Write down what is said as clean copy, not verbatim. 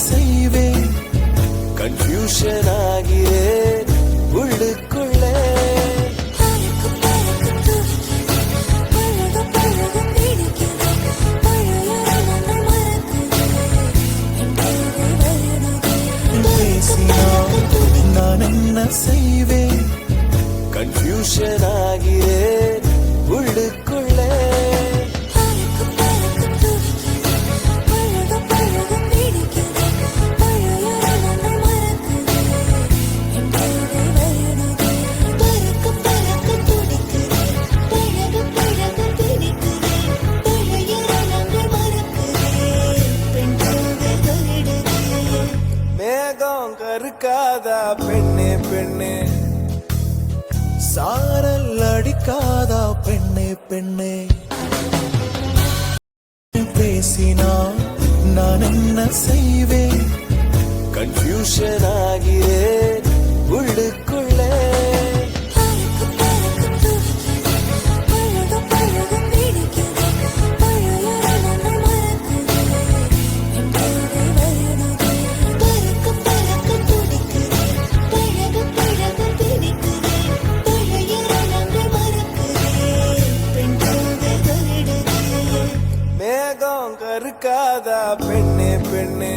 செய்வேன் கன்ஃபியூஷன் ஆகிறேன் உள்ளுக்குள்ளே நான் என்ன செய்வேன் கன்ஃபியூஷன் ஆகிறேன் உள்ளுக்குள்ளே மேகம் கருக்காதா பெண்ணே பெண்ணே சாரல் அடிக்காதா பெண்ணே பெண்ணே பேசினா நான் என்ன செய்வேன் கன்ஃபியூஷன் ஆகிறேன் உள்ளுக்குள்ளே மேகம் கருக்காதா பெண்ணே பெண்ணே